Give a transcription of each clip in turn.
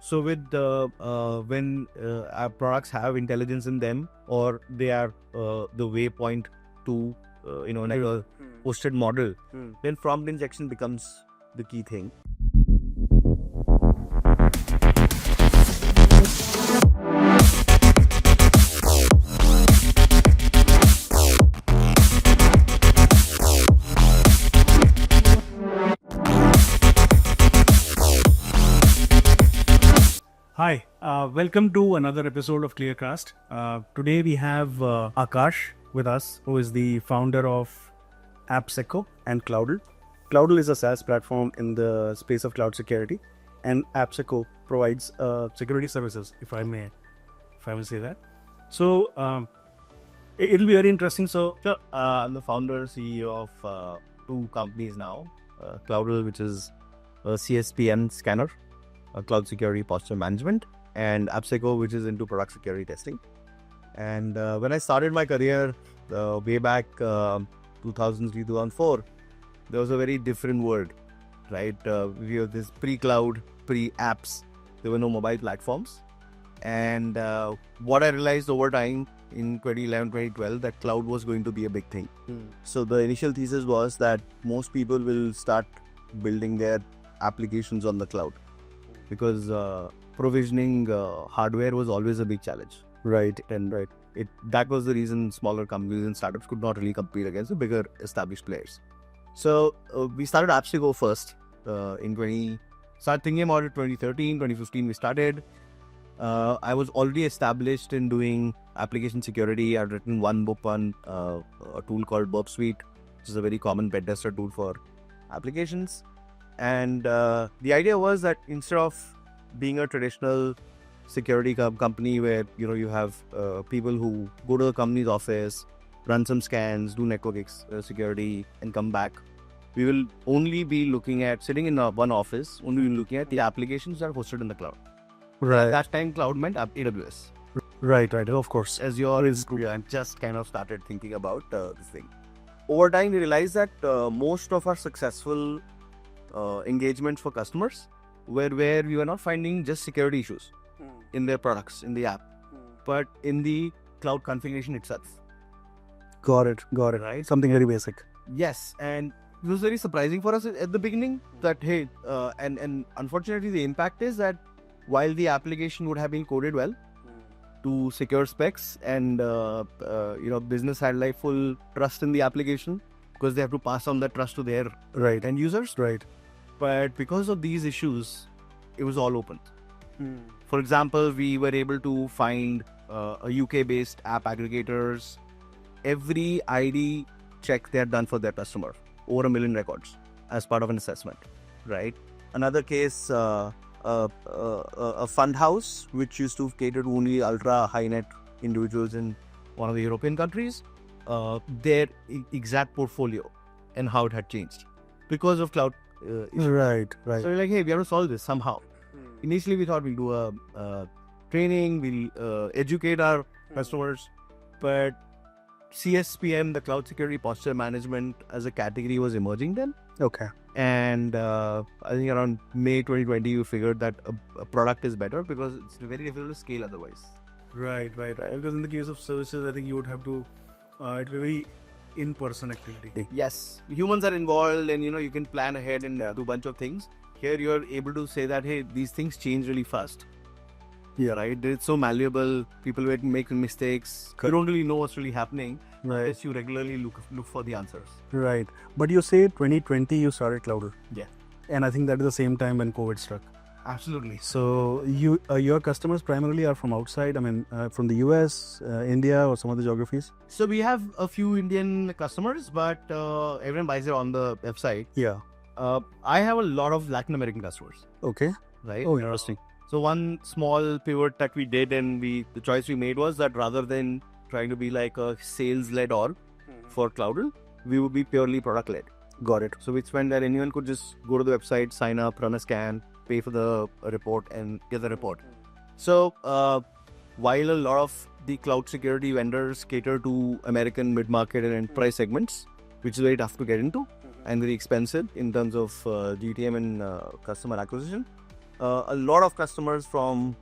So with when our products have intelligence in them, or they are the waypoint to like a hosted model, then prompt injection becomes the key thing. Hi, welcome to another episode of Clearcast. Today we have Aakash with us, who is the founder of Appsecco and Kloudle. Kloudle is a SaaS platform in the space of cloud security, and Appsecco provides security services, if I may say that. So it'll be very interesting. So I'm the founder, CEO of two companies now. Kloudle, which is a CSPM scanner, cloud security posture management, and Appsecco, which is into product security testing. And when I started my career way back 2003, 2004, there was a very different world, right? We have this pre-cloud, pre-apps. There were no mobile platforms. And what I realized over time in 2011, 2012, that cloud was going to be a big thing. So the initial thesis was that most people will start building their applications on the cloud, because provisioning hardware was always a big challenge. right. That was the reason smaller companies and startups could not really compete against the bigger established players. So we started Appsecco first started thinking about it 2013, 2015 we started. I was already established in doing application security. I'd written one book on a tool called Obsolete, which is a very common pen tester tool for applications. And the idea was that instead of being a traditional security company where you have people who go to the company's office, run some scans, do network security, and come back, we will only be looking at sitting in one office, only looking at the applications that are hosted in the cloud. Right. That time, cloud meant AWS. Right. Of course. Azure is just kind of started thinking about this thing. Over time, we realized that most of our successful engagements for customers were where we were not finding just security issues in their products, in the app, but in the cloud configuration itself. Got it. Right? Something very basic. Yes, and it was very surprising for us at the beginning that hey, and unfortunately the impact is that while the application would have been coded well to secure specs, and business had like full trust in the application because they have to pass on that trust to their end users. Right. But because of these issues, it was all open. For example, we were able to find a UK-based app aggregators. Every ID check they had done for their customer, over 1 million records as part of an assessment, right? Another case, a fund house which used to cater to only ultra high net individuals in one of the European countries, their exact portfolio and how it had changed because of cloud issues. Right. So we're like, hey, we have to solve this somehow. Initially, we thought we'll do a training, we'll educate our customers, but CSPM, the cloud security posture management as a category, was emerging then. Okay. And I think around May 2020, we figured that a product is better because it's very difficult to scale otherwise. Right. Because in the case of services, I think you would have to, it's very in-person activity. Yes, humans are involved, and you can plan ahead and do a bunch of things. Here, you're able to say that hey, these things change really fast. Yeah. Right. It's so malleable. People will make mistakes. You don't really know what's really happening. Right. Unless you regularly look for the answers. Right. But you say 2020 you started Kloudle. Yeah. And I think that is the same time when COVID struck. Absolutely. So your customers primarily are from outside. I mean, from the US, India, or some other geographies. So we have a few Indian customers, but everyone buys it on the website. Yeah. I have a lot of Latin American customers. Okay. Right. Oh, interesting. So one small pivot that we did, and the choice we made was that rather than trying to be like a sales-led org for Kloudle, we would be purely product-led. Got it. So which meant that anyone could just go to the website, sign up, run a scan, pay for the report, and get the report. So while a lot of the cloud security vendors cater to American mid-market and enterprise segments, which is very tough to get into and very expensive in terms of GTM and customer acquisition, a lot of customers from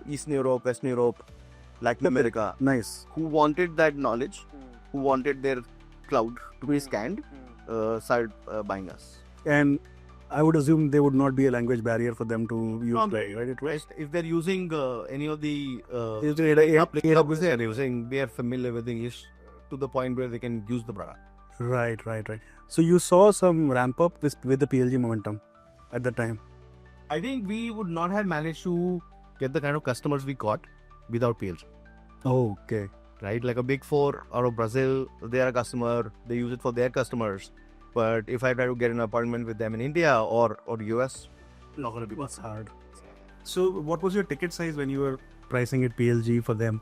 Eastern Europe, Western Europe, Latin America, Nice. who wanted that knowledge, who wanted their cloud to be scanned, started buying us. And I would assume there would not be a language barrier for them to use, right? If they're using any of the AWS, they are using, they are familiar with English to the point where they can use the product. Right. So you saw some ramp up with the PLG momentum at that time. I think we would not have managed to get the kind of customers we got without PLG. Okay. Right? Like a big four out of Brazil, they are a customer, they use it for their customers. But if I try to get an appointment with them in India or US, not going to be What's hard. So what was your ticket size when you were pricing it PLG for them?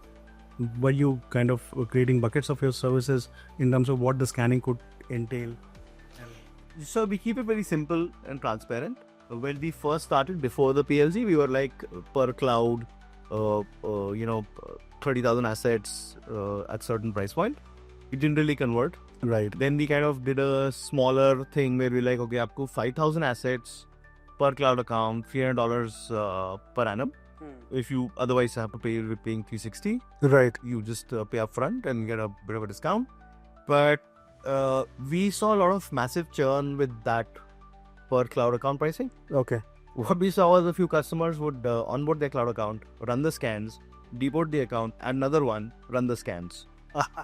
Were you kind of creating buckets of your services in terms of what the scanning could entail? So we keep it very simple and transparent. When we first started before the PLG, we were like per cloud, 30,000 assets at certain price point. It didn't really convert. Right. Then we kind of did a smaller thing where we like, okay, up to 5,000 assets per cloud account, $300 per annum. If you otherwise have to pay, you're paying $360. Right. You just pay upfront and get a bit of a discount. But we saw a lot of massive churn with that per cloud account pricing. Okay. What we saw was a few customers would onboard their cloud account, run the scans, deport the account, and another one, run the scans.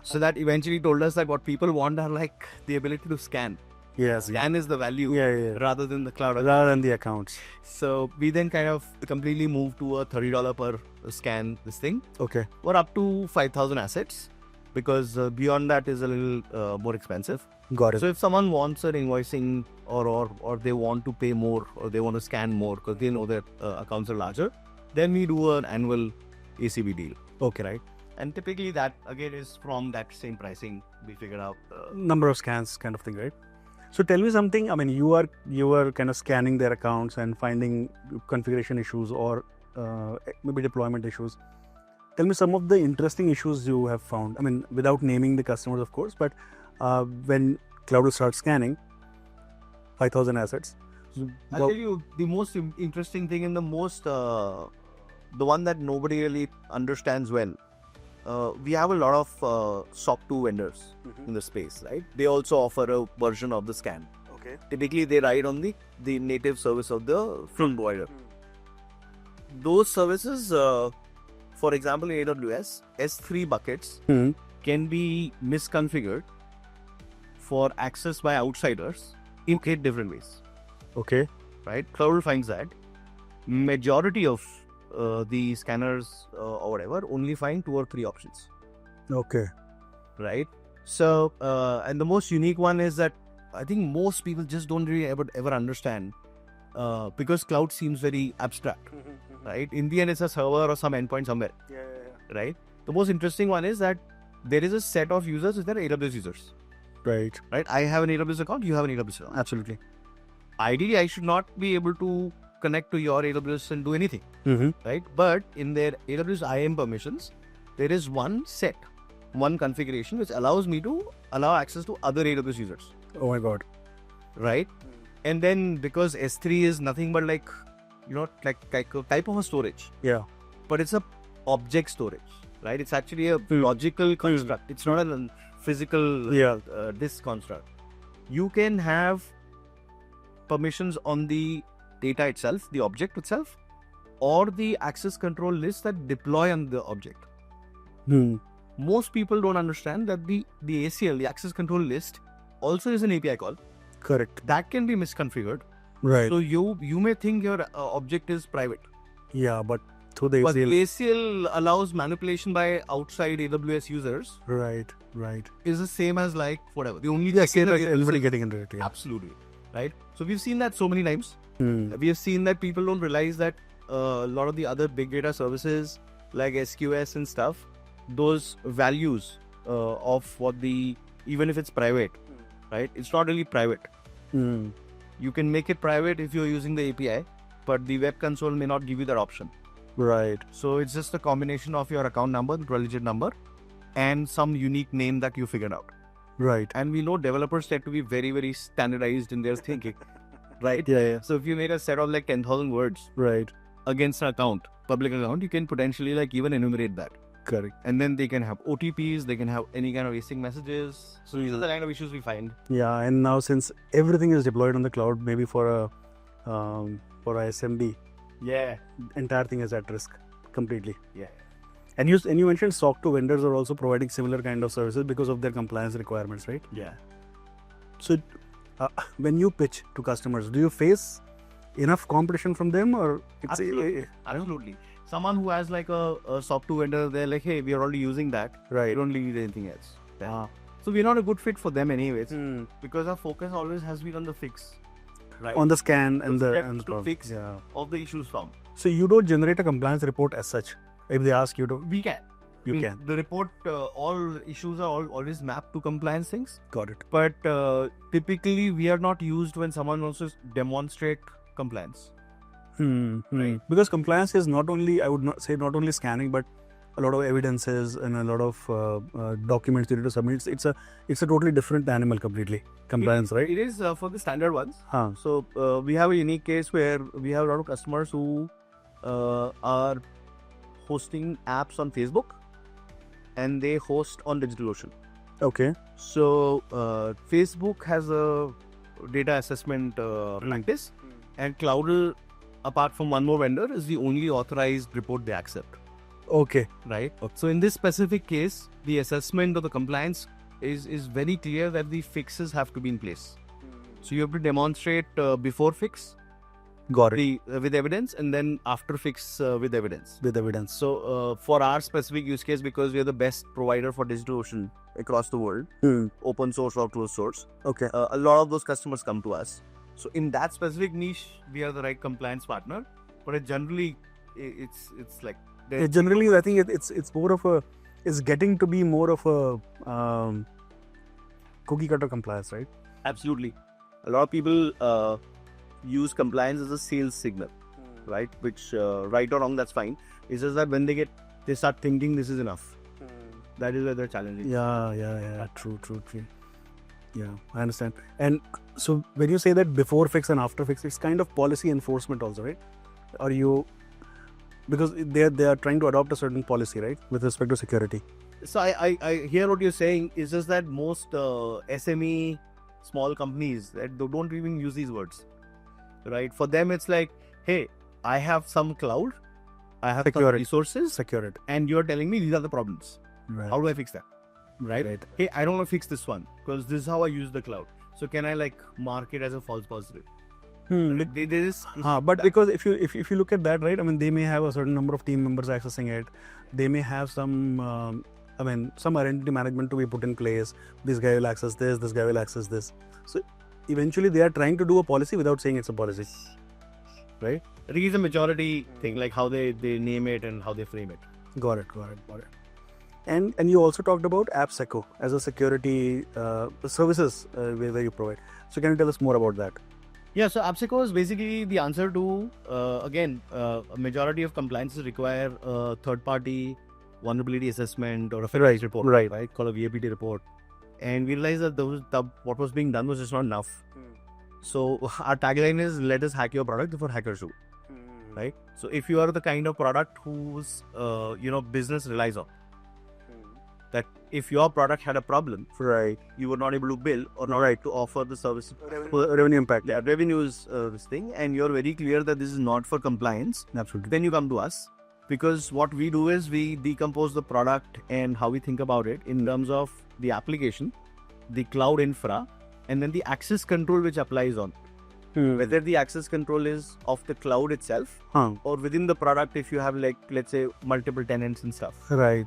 So that eventually told us that what people want are like the ability to scan. Yes. Scan is the value rather than the cloud account. Rather than the accounts. So we then kind of completely moved to a $30 per scan this thing. Okay. Or up to 5,000 assets, because beyond that is a little more expensive. Got it. So if someone wants an invoicing or they want to pay more or they want to scan more because they know their accounts are larger, then we do an annual ACV deal. Okay. Right. And typically that again is from that same pricing we figured out. Number of scans kind of thing, right? So tell me something. I mean, you are kind of scanning their accounts and finding configuration issues or maybe deployment issues. Tell me some of the interesting issues you have found. I mean, without naming the customers, of course, but when Kloudle starts scanning 5,000 assets. I'll tell you the most interesting thing and the one that nobody really understands well. We have a lot of SOC 2 vendors in the space, right? They also offer a version of the scan. Okay. Typically, they ride on the native service of the film provider. Those services, for example, in AWS, S3 buckets can be misconfigured for access by outsiders in 8 different ways. Okay. Right? Kloudle finds that majority of the scanners or whatever only find 2 or 3 options. Okay. Right? So, and the most unique one is that I think most people just don't really ever understand because cloud seems very abstract. Right? In the end, it's a server or some endpoint somewhere. Right? The most interesting one is that there is a set of users which are AWS users. Right. Right? I have an AWS account, you have an AWS account. Absolutely. Ideally, I should not be able to connect to your AWS and do anything. Right? But in their AWS IAM permissions, there is one configuration which allows me to allow access to other AWS users. Oh my God. Right? And then because S3 is nothing but like a type of a storage. Yeah. But it's a object storage. Right? It's actually a logical construct. It's not a physical disk construct. You can have permissions on the data itself, the object itself, or the access control list that deploy on the object. Most people don't understand that the ACL, the access control list, also is an API call. Correct. That can be misconfigured. Right. So you may think your object is private. Yeah, but through the But ACL. ACL allows manipulation by outside AWS users. Right. Is the same as like whatever. The only Everybody getting into it. Yeah. Absolutely. Right? So we've seen that so many times. We have seen that people don't realize that a lot of the other big data services like SQS and stuff, those values of even if it's private, right? It's not really private. You can make it private if you're using the API, but the web console may not give you that option. Right. So it's just a combination of your account number, the 12-digit number, and some unique name that you figured out. Right. And we know developers tend to be very, very standardized in their thinking. Right? Yeah. So if you made a set of like 10,000 words, Right. against an account, public account, you can potentially like even enumerate that. Correct. And then they can have OTPs, they can have any kind of async messages. So these are the kind of issues we find. Yeah, and now since everything is deployed on the cloud, maybe for a SMB, Yeah. entire thing is at risk completely. Yeah. And you mentioned SOC 2 vendors are also providing similar kind of services because of their compliance requirements, right? Yeah. So when you pitch to customers, do you face enough competition from them, or it's Absolutely. Someone who has like a SOC 2 vendor, they're like, hey, we are already using that. right? We don't need anything else. Ah. So we're not a good fit for them anyways, because our focus always has been on the fix, right? On the scan and the steps to problem. fix Yeah. of the issues found. So you don't generate a compliance report as such. If they ask you to, We can. you I mean, can. The report, all issues are always mapped to compliance things. Got it. But typically, we are not used when someone wants to demonstrate compliance. Right. Because compliance is not only, I would not say not only scanning, but a lot of evidences and a lot of documents you need to submit. It's a totally different animal completely. Compliance, right? It is for the standard ones. Huh. So we have a unique case where we have a lot of customers who are hosting apps on Facebook, and they host on DigitalOcean. Okay. So Facebook has a data assessment practice, and Kloudle, apart from one more vendor, is the only authorized report they accept. Okay. Right. So in this specific case, the assessment of the compliance is very clear that the fixes have to be in place. So you have to demonstrate before fix Got it. with evidence, and then after fix with evidence. With evidence. So for our specific use case, because we are the best provider for DigitalOcean across the world, open source or closed source, Okay. a lot of those customers come to us. So in that specific niche, we are the right compliance partner. But it's like Generally, I think it's more of a, it's getting to be more of a cookie cutter compliance, right? absolutely, a lot of people use compliance as a sales signal, right? Which right or wrong, that's fine. It's just that when they start thinking this is enough. That is where they're challenging. Yeah. True. Yeah, I understand. And so when you say that before fix and after fix, it's kind of policy enforcement also, right? Or you, because they are trying to adopt a certain policy, right, with respect to security. So I hear what you're saying. It's just that most SME small companies that they don't even use these words, right? For them, it's like, hey, I have some cloud, I have some Security. resources, Security. and you're telling me these are the problems. Right. How do I fix that? Right? Right. Hey, I don't want to fix this one because this is how I use the cloud. So can I like mark it as a false positive? Like, there is. But because if you look at that, right, I mean, they may have a certain number of team members accessing it. They may have some, some identity management to be put in place. This guy will access this guy will access this. So eventually they are trying to do a policy without saying it's a policy, right? I think it's a majority thing, like how they name it and how they frame it. Got it. And you also talked about Appsecco as a security services where you provide. So can you tell us more about that? Yeah, so Appsecco is basically the answer to, a majority of compliances require a third-party vulnerability assessment or a FedRise report, right? Called a VAPT report. And we realized that what was being done was just not enough. So our tagline is, let us hack your product before hackers do, right? So if you are the kind of product whose, business relies on, that if your product had a problem, Right. you were not able to bill or not to offer the service. Revenue impact. Yeah, revenue is this thing, and you're very clear that this is not for compliance. Absolutely. Then you come to us, because what we do is we decompose the product and how we think about it in terms of the application, the cloud infra, and then the access control which applies on. Whether the access control is of the cloud itself or within the product, if you have like, let's say, multiple tenants and stuff. Right.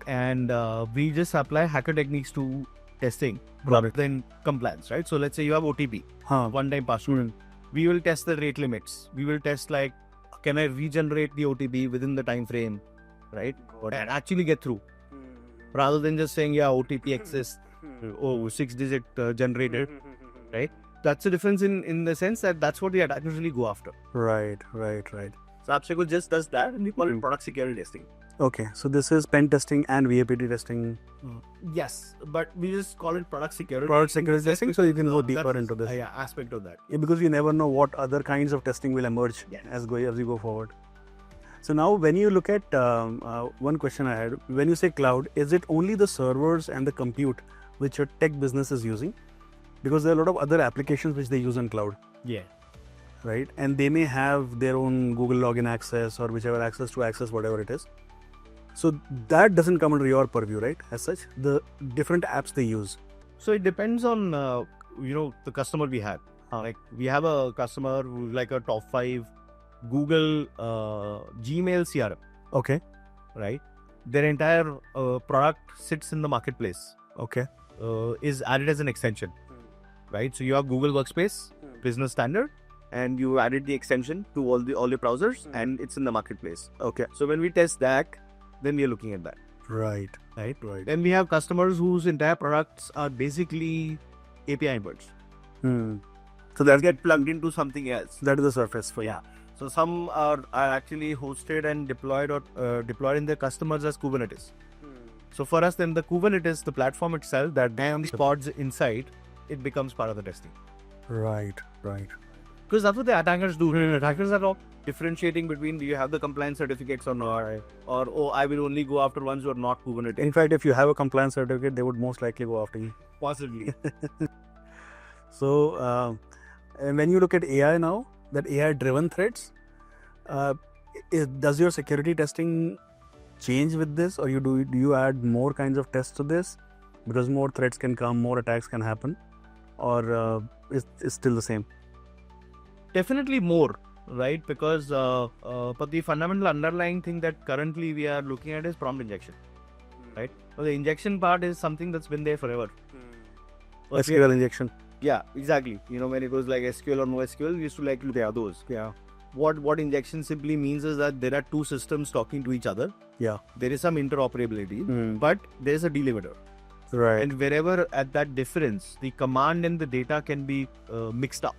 And we just apply hacker techniques to testing Got rather it. than compliance, right? So let's say you have OTP, one-time password. We will test the rate limits. We will test like, can I regenerate the OTP within the time frame, right? And actually get through. Rather than just saying, yeah, OTP exists, 6-digit generated, right? That's the difference in the sense that that's what the attackers really go after. Right. So Appsecco just does that, and we call it product security testing. Okay, so this is pen testing and VAPT testing. Yes, but we just call it product security. Product security testing, so you can go deeper That's into this. Yeah, aspect of that. Yeah, because you never know what other kinds of testing will emerge as you go forward. So now when you look at one question I had, when you say cloud, is it only the servers and the compute which your tech business is using? Because there are a lot of other applications which they use on cloud. Yeah. Right? And they may have their own Google login access or whichever access to access whatever it is. So that doesn't come under your purview, right? As such, the different apps they use. So it depends on the customer we have. Like we have a customer who's like a top 5 Google Gmail CRM. Okay. Right. Their entire product sits in the marketplace. Okay. Is added as an extension. Right. So you have Google Workspace, business standard, and you added the extension to all your browsers, and it's in the marketplace. Okay. So when we test that, then we are looking at that. Right. Then we have customers whose entire products are basically API inputs. So they'll get plugged into something else. That is the surface for you. Yeah. So some are actually hosted and deployed in their customers as Kubernetes. So for us, then the Kubernetes, the platform itself, that damn pods inside, it becomes part of the testing. Right. Because that's what the attackers do. Attackers are not differentiating between do you have the compliance certificates or not, or I will only go after ones who are not Kubernetes. In fact, if you have a compliance certificate, they would most likely go after you. Possibly. So, when you look at AI now, that AI-driven threats, does your security testing change with this, or do you add more kinds of tests to this because more threats can come, more attacks can happen, or is still the same? Definitely more, right? Because but the fundamental underlying thing that currently we are looking at is prompt injection, right? So the injection part is something that's been there forever. SQL injection. Yeah, exactly. When it was like SQL or no SQL, we used to look at those. Yeah. What injection simply means is that there are two systems talking to each other. Yeah. There is some interoperability, but there is a delimiter. Right. And wherever at that difference, the command and the data can be mixed up.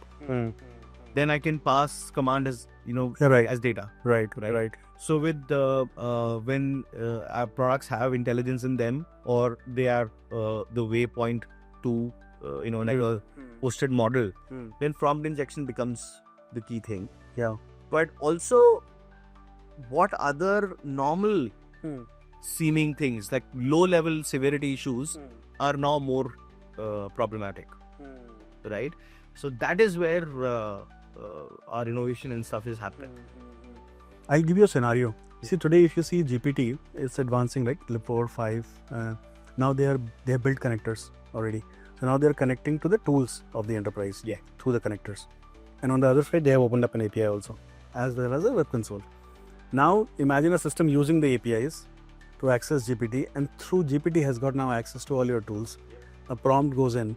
Then I can pass command as as data. Right. So with when our products have intelligence in them, or they are the waypoint to like a hosted model, then prompt injection becomes the key thing. Yeah. But also, what other normal seeming things like low-level severity issues are now more problematic, right? So that is where our innovation and stuff is happening. I'll give you a scenario. See, today if you see GPT, it's advancing like 4, 5. Now they have built connectors already. So now they're connecting to the tools of the enterprise through the connectors. And on the other side, they have opened up an API also, as well as a web console. Now imagine a system using the APIs to access GPT, and through GPT has got now access to all your tools. A prompt goes in.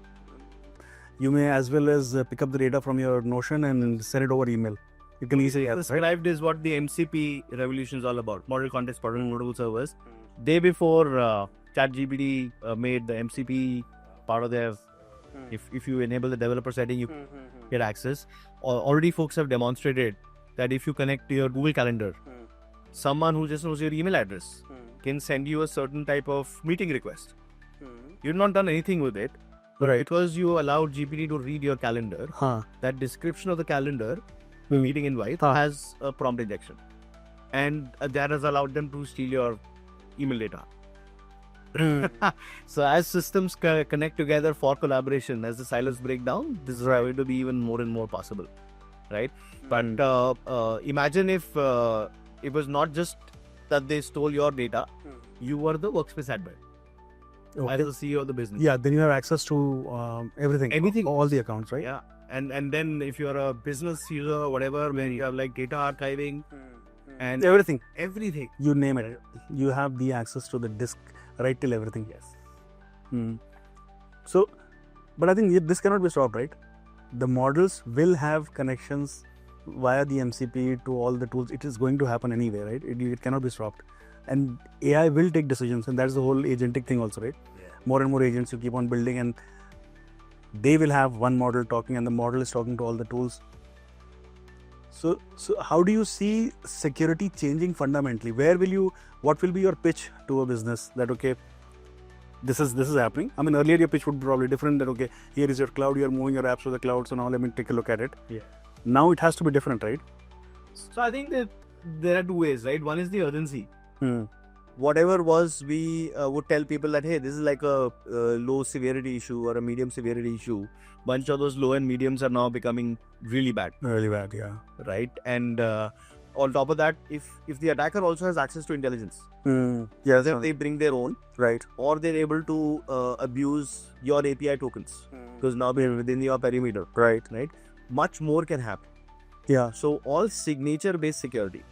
You may as well as pick up the data from your Notion and send it over email. You can easily have described is what the MCP revolution is all about. Model Context Protocol Servers. Day before ChatGPT made the MCP part of their, if you enable the developer setting, you get access. Already folks have demonstrated that if you connect to your Google Calendar, someone who just knows your email address can send you a certain type of meeting request. You've not done anything with it, right? Because you allowed GPT to read your calendar. That description of the calendar, meeting invite, has a prompt injection, and that has allowed them to steal your email data. So as systems connect together for collaboration, as the silos break down, this is going to be even more and more possible, right? But imagine if it was not just that they stole your data, you were the workspace admin, as the CEO of the business. Yeah, then you have access to everything, all the accounts, right? Yeah, and then if you're a business user or whatever, where you have like data archiving and everything, you name it, you have the access to the disk. Right till everything. Yes. So, but I think this cannot be stopped, right? The models will have connections via the MCP to all the tools. It is going to happen anyway, right? It cannot be stopped. And AI will take decisions, and that's the whole agentic thing also, right? Yeah. More and more agents you keep on building, and they will have one model talking, and the model is talking to all the tools. So how do you see security changing fundamentally? What will be your pitch to a business that, okay, this is happening? I mean, earlier your pitch would be probably different, that, okay, here is your cloud, you're moving your apps to the cloud, so now let me take a look at it. Yeah. Now it has to be different, right? So I think that there are two ways, right? One is the urgency. Whatever was, we would tell people that, hey, this is like a low severity issue or a medium severity issue. Bunch of those low and mediums are now becoming really bad. Really bad, yeah. Right? And on top of that, if the attacker also has access to intelligence, Yes, if they bring their own, right. or they're able to abuse your API tokens, because now we're within your perimeter, right? Much more can happen. Yeah. So all signature-based security,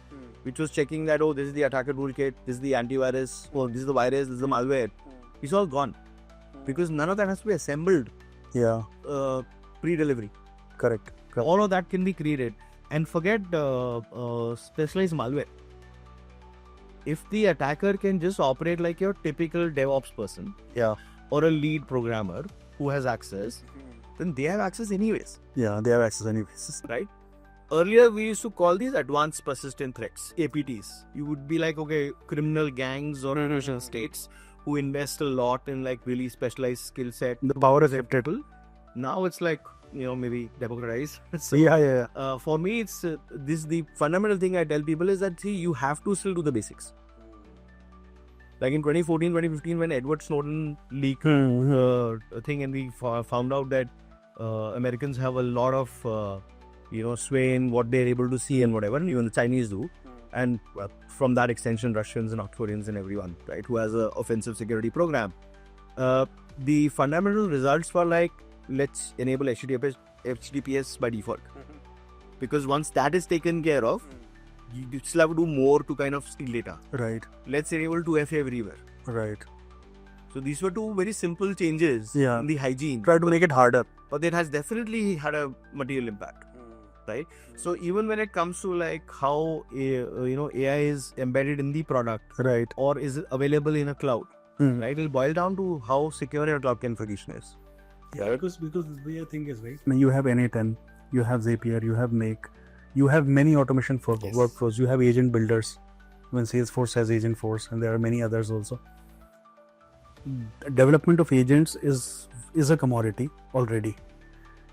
which was checking that, oh, this is the attacker toolkit, this is the antivirus, oh, this is the virus, this is the malware, it's all gone. Because none of that has to be assembled pre-delivery. Correct. All of that can be created. And forget specialized malware. If the attacker can just operate like your typical DevOps person, or a lead programmer who has access, then they have access anyways. Yeah, they have access anyways. Right? Earlier, we used to call these advanced persistent threats, APTs. You would be like, okay, criminal gangs or nation states who invest a lot in like really specialized skill set. The power is acceptable. Now it's like, maybe democratized. So, yeah. For me, it's the fundamental thing I tell people is that, see, you have to still do the basics. Like in 2014, 2015, when Edward Snowden leaked a thing and we found out that Americans have a lot of sway in what they're able to see and whatever, and even the Chinese do. And from that extension, Russians and North Koreans and everyone, right, who has an offensive security program. The fundamental results were like, let's enable HTTPS by default. Because once that is taken care of, you still have to do more to kind of steal data. Right. Let's enable 2FA everywhere. Right. So these were two very simple changes in the hygiene. Try to make it harder. But it has definitely had a material impact. Right? So even when it comes to like how AI is embedded in the product, right, or is it available in a cloud, right? It'll boil down to how secure your cloud configuration is. Yeah, because the thing is, right, you have N8N, you have Zapier, you have Make, you have many automation workflows, you have agent builders. When Salesforce has Agentforce, and there are many others also. Development of agents is a commodity already.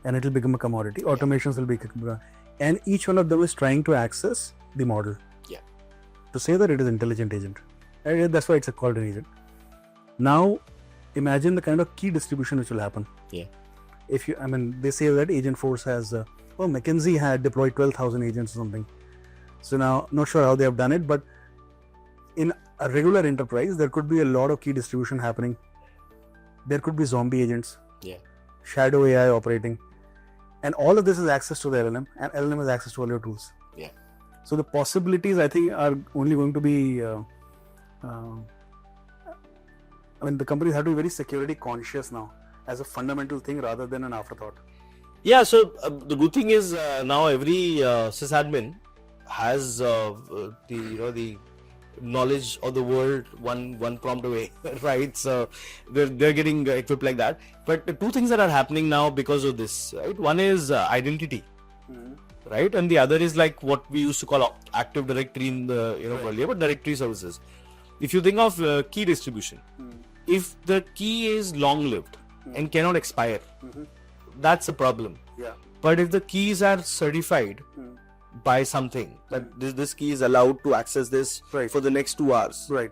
And it will become a commodity. Automations will become, and each one of them is trying to access the model. Yeah. To say that it is intelligent agent, and that's why it's called an agent. Now, imagine the kind of key distribution which will happen. Yeah. They say that Agentforce has, McKinsey had deployed 12,000 agents or something. So now, not sure how they have done it, but in a regular enterprise, there could be a lot of key distribution happening. There could be zombie agents. Yeah. Shadow AI operating. And all of this is access to the LLM, and LLM has access to all your tools. Yeah. So the possibilities, I think, are only going to be. The companies have to be very security conscious now, as a fundamental thing rather than an afterthought. Yeah. So the good thing is now every sysadmin has the knowledge of the world one prompt away, right? So they're getting equipped like that. But the two things that are happening now because of this, right? One is identity, right? And the other is like what we used to call Active Directory in the earlier, but directory services. If you think of key distribution, if the key is long-lived and cannot expire, that's a problem. Yeah. But if the keys are certified by something that this key is allowed to access this for the next 2 hours. Right.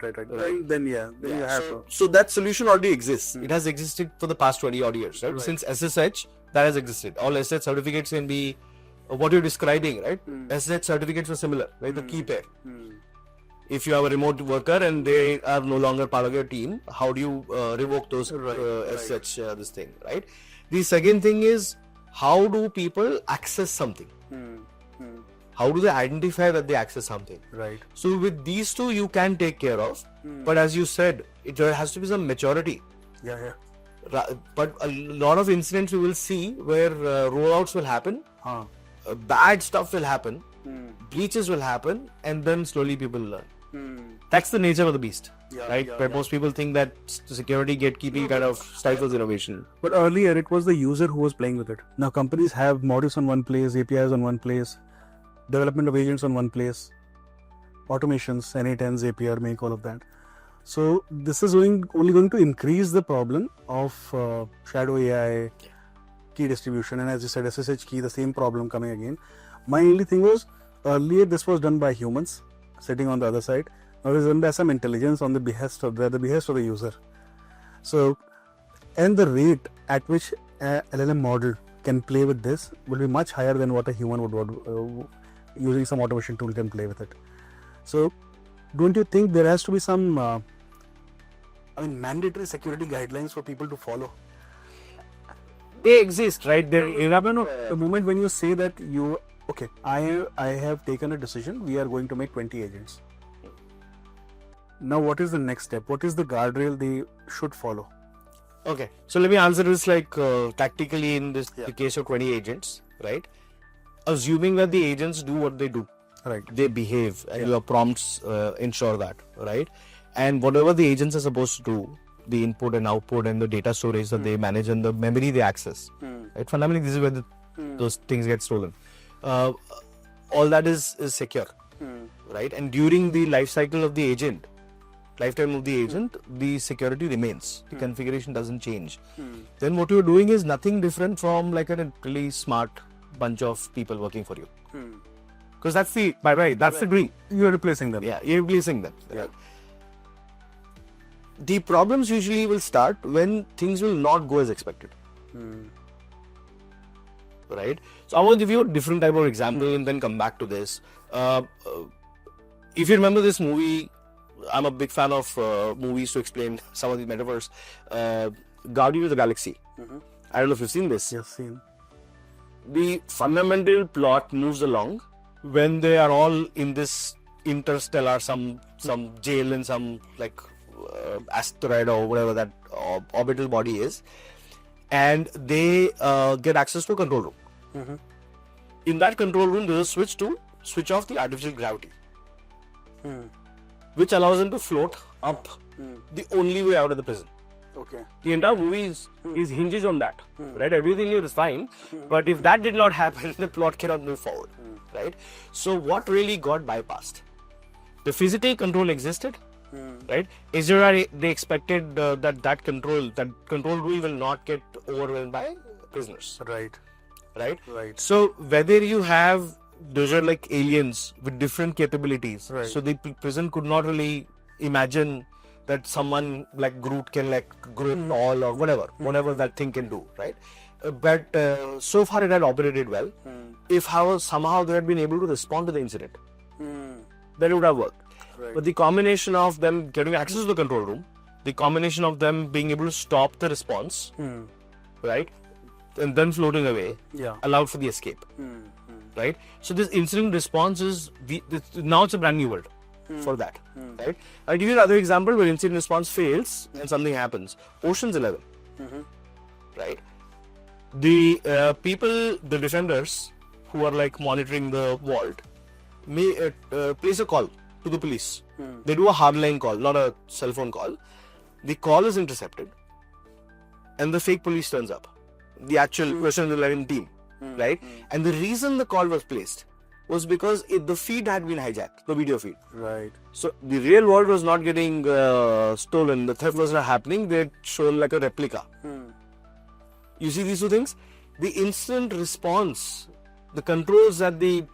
Then you have to. So that solution already exists. It has existed for the past 20 odd years, right? Since SSH, that has existed. All SSH certificates can be what you're describing, right? SSH certificates are similar, right? The key pair. If you have a remote worker and they are no longer part of your team, how do you revoke those SSH this thing, right? The second thing is, how do people access something? How do they identify that they access something? Right. So with these two, you can take care of. But as you said, there has to be some maturity. Yeah. But a lot of incidents we will see where rollouts will happen, bad stuff will happen, breaches will happen, and then slowly people learn. That's the nature of the beast, right? Where most people think that security gatekeeping kind of stifles innovation. But earlier, it was the user who was playing with it. Now companies have modules on one place, APIs on one place. development of agents on one place, automations, N8Ns, APR, make all of that. So this is only going to increase the problem of shadow AI, key distribution, and as you said, SSH key, the same problem coming again. My only thing was, earlier this was done by humans sitting on the other side. Now it is done by some intelligence on the behest of the user. So, and the rate at which a LLM model can play with this will be much higher than what a human would using some automation tool can play with it. So, don't you think there has to be some mandatory security guidelines for people to follow? They exist, right? The moment when you say that I have taken a decision, we are going to make 20 agents. Now, what is the next step? What is the guardrail they should follow? Okay, so let me answer this tactically in the case of 20 agents, right? Assuming that the agents do what they do, right? They behave, and your prompts ensure that, right? And whatever the agents are supposed to do, the input and output and the data storage that they manage and the memory they access, right? Fundamentally, this is where those things get stolen. All that is secure, right? And during the lifetime of the agent, the security remains. The configuration doesn't change. Then what you're doing is nothing different from like a really smart bunch of people working for you. Because that's the dream. You're replacing them. Yeah, you're replacing them. Yeah. The problems usually will start when things will not go as expected. Right? So I want to give you a different type of example and then come back to this. If you remember this movie, I'm a big fan of movies to explain some of these metaphors. Guardian of the Galaxy. I don't know if you've seen this. Yes, seen. The fundamental plot moves along when they are all in this interstellar, some jail in some asteroid or whatever that orbital body is, and they get access to a control room. In that control room, there's a switch to switch off the artificial gravity, which allows them to float up the only way out of the prison. Okay. The entire movie is hinges on that, right? Everything here is fine, but if that did not happen, the plot cannot move forward, right? So what really got bypassed? The physical control existed, right? They expected that control room will not get overwhelmed by prisoners, Right. So whether you have those are like aliens with different capabilities, right. So the prison could not really imagine that someone like Groot can grow tall or whatever that thing can do, right? But so far it had operated well. If somehow they had been able to respond to the incident, then it would have worked. Right. But the combination of them getting access to the control room, the combination of them being able to stop the response, right, and then floating away, allowed for the escape, right? So this incident response is now it's a brand new world. For that, right? I'll give you another example where incident response fails and something happens. Ocean's 11, right? The the defenders who are monitoring the vault may place a call to the police. They do a hardline call, not a cell phone call. The call is intercepted, and the fake police turns up. The actual Ocean's 11 team, right? And the reason the call was placed was because the feed had been hijacked, the video feed. Right. So the real world was not getting stolen, the theft was not happening, they had shown like a replica. You see these two things? The instant response, the controls that the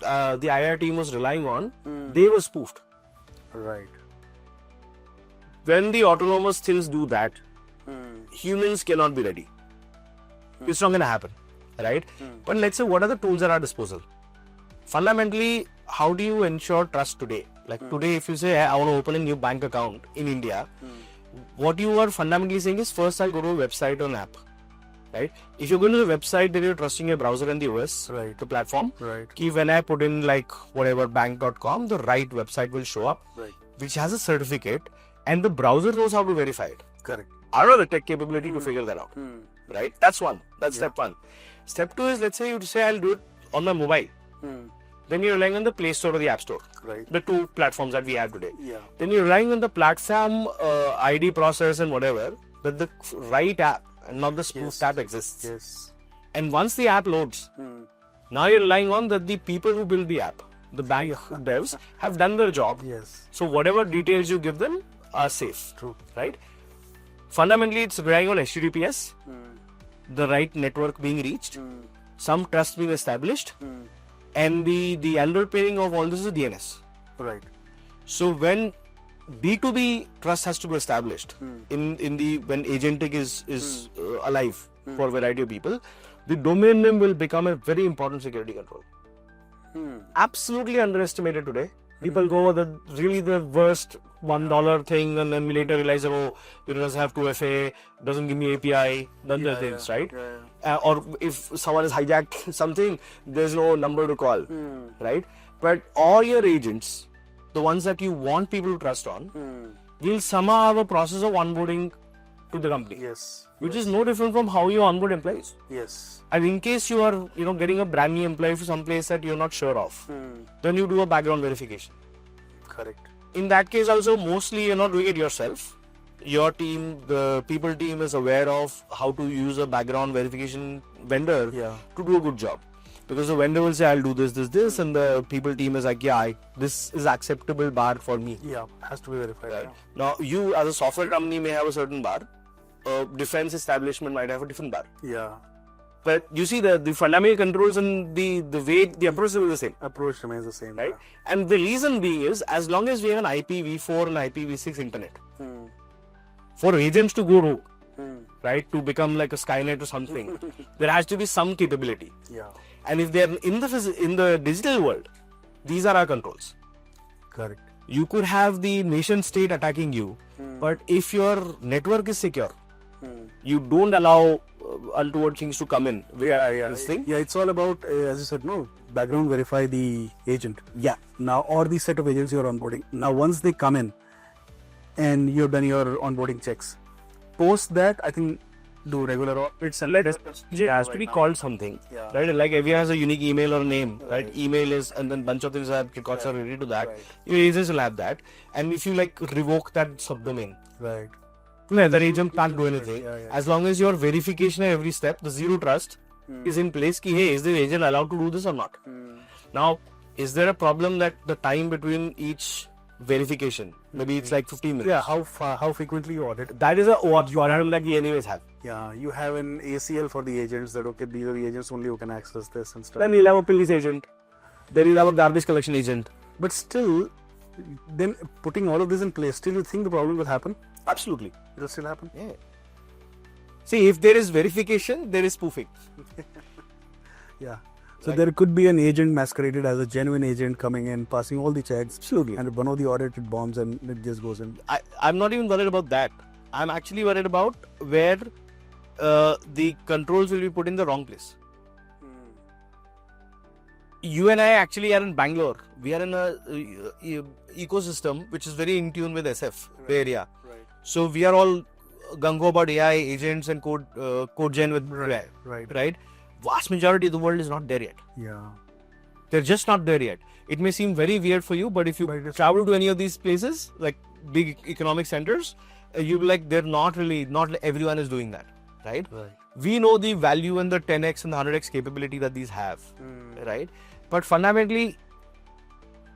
IR team was relying on, they were spoofed. Right. When the autonomous things do that, humans cannot be ready. It's not going to happen, right? But let's say, what are the tools at our disposal? Fundamentally, how do you ensure trust today? Today, if you say, I want to open a new bank account in India, what you are fundamentally saying is, first I'll go to a website or an app, right? If you're going to the website, then you're trusting your browser and the OS, right, the platform. Right. When I put in whatever bank.com, the right website will show up, right, which has a certificate, and the browser knows how to verify it. Correct. I don't have the tech capability to figure that out, right? That's one. That's step one. Step two is, let's say you say, I'll do it on my mobile. Then you're relying on the Play Store or the App Store. Right. The two platforms that we have today. Yeah. Then you're relying on the platform ID process and whatever, that the right app and not the spoofed app exists. Yes. And once the app loads, now you're relying on that the people who build the app, the bank devs have done their job. Yes. So whatever details you give them are safe. True. Right? Fundamentally, it's relying on HTTPS, the right network being reached, some trust being established, and the underpinning of all this is DNS. Right. So when B2B trust has to be established in the when agentic is alive for a variety of people, the domain name will become a very important security control. Absolutely underestimated today. People go the worst $1 thing, and then we later realize, oh, it doesn't have 2FA, doesn't give me API, none of things, right? Or if someone has hijacked something, there's no number to call, right? But all your agents, the ones that you want people to trust on, will somehow have a process of onboarding to the company. Yes. Which is no different from how you onboard employees. Yes. And in case you are, getting a brand new employee for some place that you're not sure of, then you do a background verification. Correct. In that case also, mostly you're not doing it yourself. Your team, the people team is aware of how to use a background verification vendor to do a good job. Because the vendor will say, I'll do this, and the people team is like, this is acceptable bar for me. Yeah, has to be verified. Right. Now, you as a software company may have a certain bar. A defense establishment might have a different bar. Yeah. But you see the fundamental controls and the way the approach is the same. Approach remains the same. Right? And the reason being is, as long as we have an IPv4 and IPv6 internet, for agents to go rogue, right, to become like a Skynet or something, there has to be some capability. Yeah. And if they're in the digital world, these are our controls. Correct. You could have the nation state attacking you, but if your network is secure, you don't allow untoward things to come in. This thing. Yeah, it's all about, as you said, background verify the agent. Yeah. Now, or the set of agents you're onboarding. Now, once they come in and you've done your onboarding checks, post that, I think, do regular audits and let us. It has to be called something, right? Like everyone has a unique email or name, right? Email is, and then bunch of things are records are related to that. Your agents will have that, and if you revoke that subdomain, right? The agent can't do anything as long as your verification at every step, the zero trust is in place. Ki, hey, is the agent allowed to do this or not? Now, is there a problem that the time between each verification, maybe it's like 15 minutes? Yeah, how frequently you audit? That is a audit that you anyways have. Yeah, you have an ACL for the agents that these are the agents only who can access this and stuff. Then you'll have a police agent. Then you'll have a garbage collection agent. But still, then putting all of this in place, still you think the problem will happen? Absolutely. It will still happen? Yeah. See, if there is verification, there is spoofing. Yeah. So there could be an agent masqueraded as a genuine agent coming in, passing all the checks. Absolutely. And one of the audited bombs and it just goes in. I'm not even worried about that. I'm actually worried about where the controls will be put in the wrong place. You and I actually are in Bangalore. We are in a ecosystem which is very in tune with SF, Bay Area. Right. So we are all gung-ho about AI agents and code gen with AI. Right. Vast majority of the world is not there yet. Yeah. They're just not there yet. It may seem very weird for you, but if you travel to any of these places, like big economic centers, you'll be like, not everyone is doing that, right? We know the value and the 10x and the 100x capability that these have, right? But fundamentally,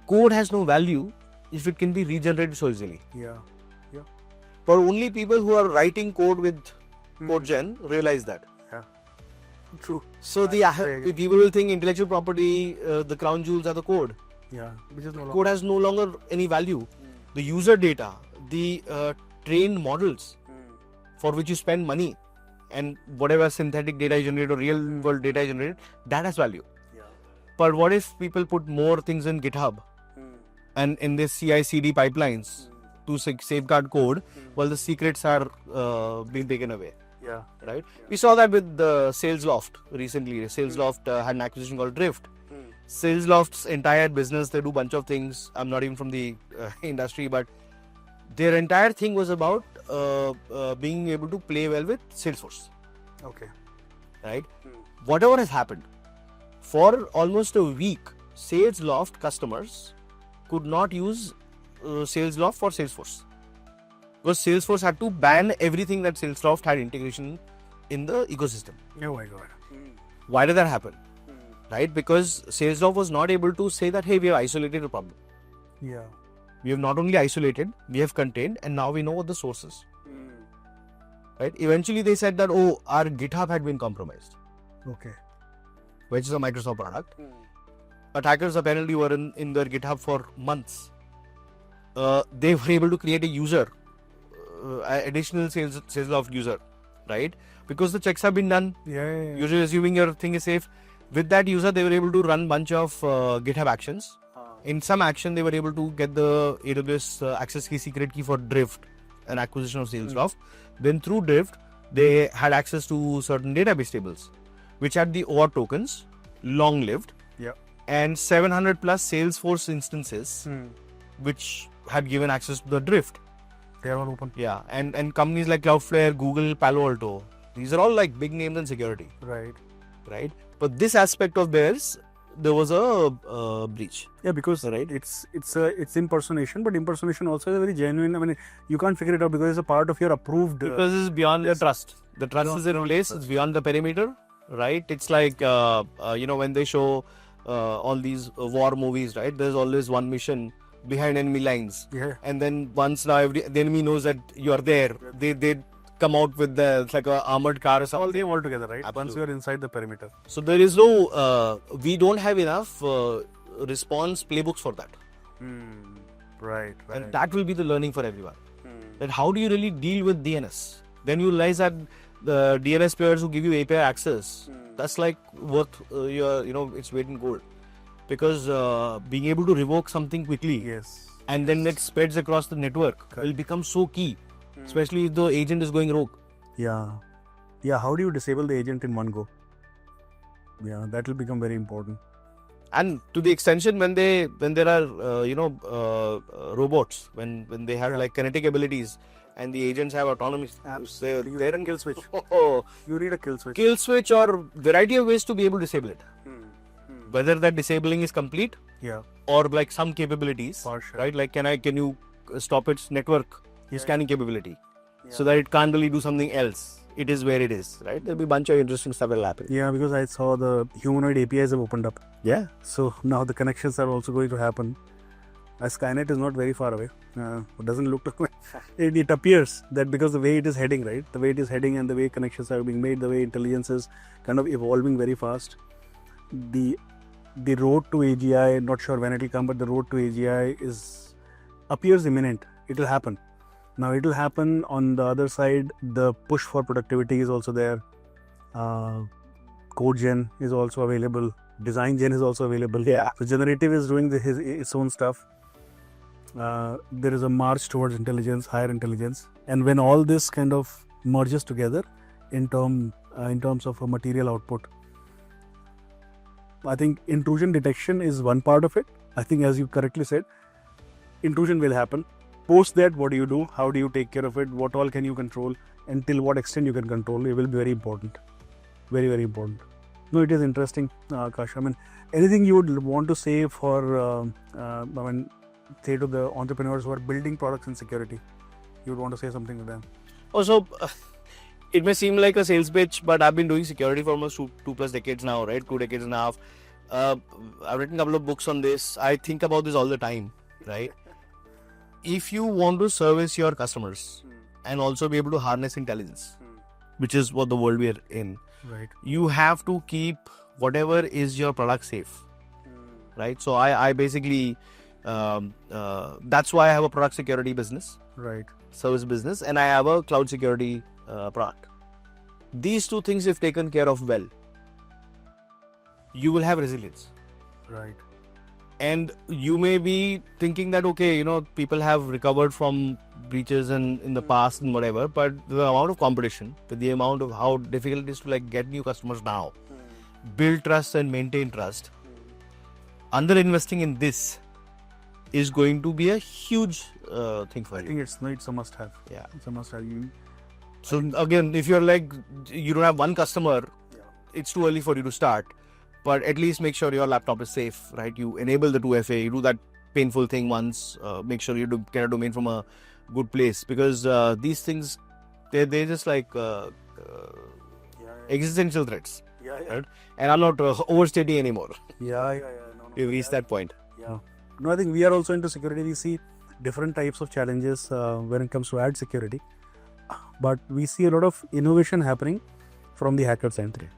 code has no value if it can be regenerated so easily. Yeah. But only people who are writing code with code gen realize that. True. So people will think intellectual property, the crown jewels are the code. Yeah. Which is no longer. Code has no longer any value. The user data, the trained models for which you spend money, and whatever synthetic data is generated or real world data is generated, that has value. Yeah. But what if people put more things in GitHub and in this CI/CD pipelines to safeguard code while the secrets are being taken away? Yeah. Right. We saw that with the SalesLoft recently. SalesLoft had an acquisition called Drift. SalesLoft's entire business, they do a bunch of things. I'm not even from the industry, but their entire thing was about being able to play well with Salesforce. Okay. Right. Whatever has happened, for almost a week, SalesLoft customers could not use SalesLoft for Salesforce. Because Salesforce had to ban everything that Salesloft had integration in the ecosystem. Oh my God. Why did that happen? right? Because Salesloft was not able to say that, hey, we have isolated the problem. Yeah. We have not only isolated, we have contained, and now we know what the source is. Right? Eventually, they said that, oh, our GitHub had been compromised, Okay. which is a Microsoft product. Attackers apparently were in their GitHub for months. They were able to create a user, additional Salesloft user, right? Because the checks have been done. Yeah. Usually assuming your thing is safe. With that user, they were able to run bunch of GitHub actions. In some action, they were able to get the AWS access key secret key for Drift, an acquisition of Salesloft. Then through Drift, they had access to certain database tables, which had the OAuth tokens, long-lived, Yeah. and 700 plus Salesforce instances, which had given access to the Drift. They are all open. Yeah, and companies like Cloudflare, Google, Palo Alto, these are all like big names in security, Right. right? But this aspect of theirs, there was a breach. Yeah, because Right. it's impersonation, but impersonation also is a very genuine. I mean, you can't figure it out because it's a part of your approved. Because it's beyond the trust. The trust is in place, it's beyond the perimeter, right? It's like, when they show all these war movies, right? There's always one mission behind enemy lines. Yeah. And then once now the enemy knows that you are there, they come out with it's like a armored car or All something. them all together, right? Once Absolutely. you are inside the perimeter. So there is no, we don't have enough response playbooks for that. Right. And that will be the learning for everyone. That how do you really deal with DNS? Then you realize that the DNS players who give you API access, that's like worth its weight in gold. Because being able to revoke something quickly Yes. and then it spreads across the network will become so key, especially if the agent is going rogue. Yeah. Yeah. How do you disable the agent in one go? Yeah, that will become very important. And to the extension when there are robots, when they have like kinetic abilities and the agents have autonomy, They're in kill switch. oh, You need a kill switch. kill switch or variety of ways to be able to disable it. Whether that disabling is complete Yeah. or like some capabilities, Partial. right? Like can you stop its network scanning capability so Yeah. that it can't really do something else? It is where it is, right? There'll be a bunch of interesting stuff that will happen. Yeah, because I saw the Humanoid APIs have opened up. Yeah. So now the connections are also going to happen. Skynet is not very far away. It doesn't look like it appears that because the way it is heading, right? The way it is heading and the way connections are being made, the way intelligence is kind of evolving very fast. The road to AGI, not sure when it will come, but the road to AGI appears imminent. It will happen. Now it will happen on the other side. The push for productivity is also there. Code gen is also available. Design gen is also available. Yeah. So generative is doing its own stuff. There is a march towards intelligence, higher intelligence, and when all this kind of merges together in terms of a material output, I think intrusion detection is one part of it. I think, as you correctly said, intrusion will happen. Post that, what do you do? How do you take care of it? What all can you control? And till what extent you can control? It will be very important. Very, very important. No, it is interesting, Aakash. I mean, anything you would want to say for, say to the entrepreneurs who are building products in security? You would want to say something to them? Also, it may seem like a sales pitch, but I've been doing security for almost two plus decades now, right? 2 decades and a half. I've written a couple of books on this. I think about this all the time, right? If you want to service your customers and also be able to harness intelligence, which is what the world we are in, Right. you have to keep whatever is your product safe, right? So I basically, that's why I have a product security business, Right. service business, and I have a cloud security product. These two things, if taken care of well, you will have resilience. Right. And you may be thinking that, okay, people have recovered from breaches in the past and whatever, but the amount of competition, with the amount of how difficult it is to like get new customers now, build trust and maintain trust, under investing in this is going to be a huge thing for I you. think it's a must have. Yeah. It's a must have. So again, if you're like, you don't have one customer, it's too early for you to start. But at least make sure your laptop is safe, right? You enable the 2FA, you do that painful thing once, make sure you get a domain from a good place. Because these things, they're just like existential threats. Yeah. right? And I'm not overstating anymore. Yeah. We've reached that point. Yeah. No, I think we are also into security. We see different types of challenges when it comes to ad security. But we see a lot of innovation happening from the hacker side.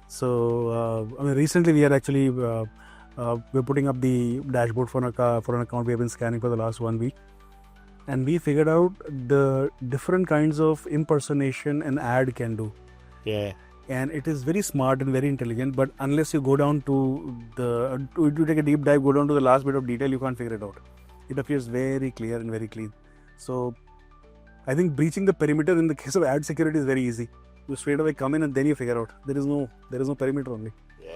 So, recently we are actually we're putting up the dashboard for an account we have been scanning for the last 1 week, and we figured out the different kinds of impersonation an ad can do. Yeah. And it is very smart and very intelligent, but unless you go down to to take a deep dive, go down to the last bit of detail, you can't figure it out. It appears very clear and very clean. So I think breaching the perimeter in the case of ad security is very easy. You straight away come in and then you figure out there is no perimeter only. Yeah.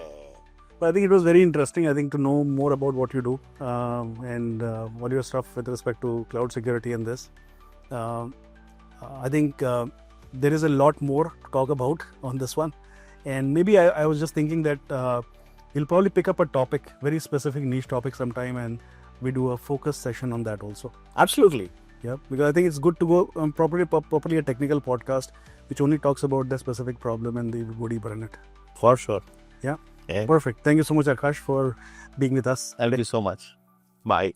But I think it was very interesting, I think, to know more about what you do and what your stuff with respect to cloud security and this. I think there is a lot more to talk about on this one. And maybe I was just thinking that we'll probably pick up a topic, very specific niche topic sometime, and we do a focus session on that also. Absolutely. Yeah, because I think it's good to go properly a technical podcast which only talks about the specific problem and the go deeper in it. For sure. Yeah. Yeah. Perfect. Thank you so much, Aakash, for being with us. Thank you so much. Bye.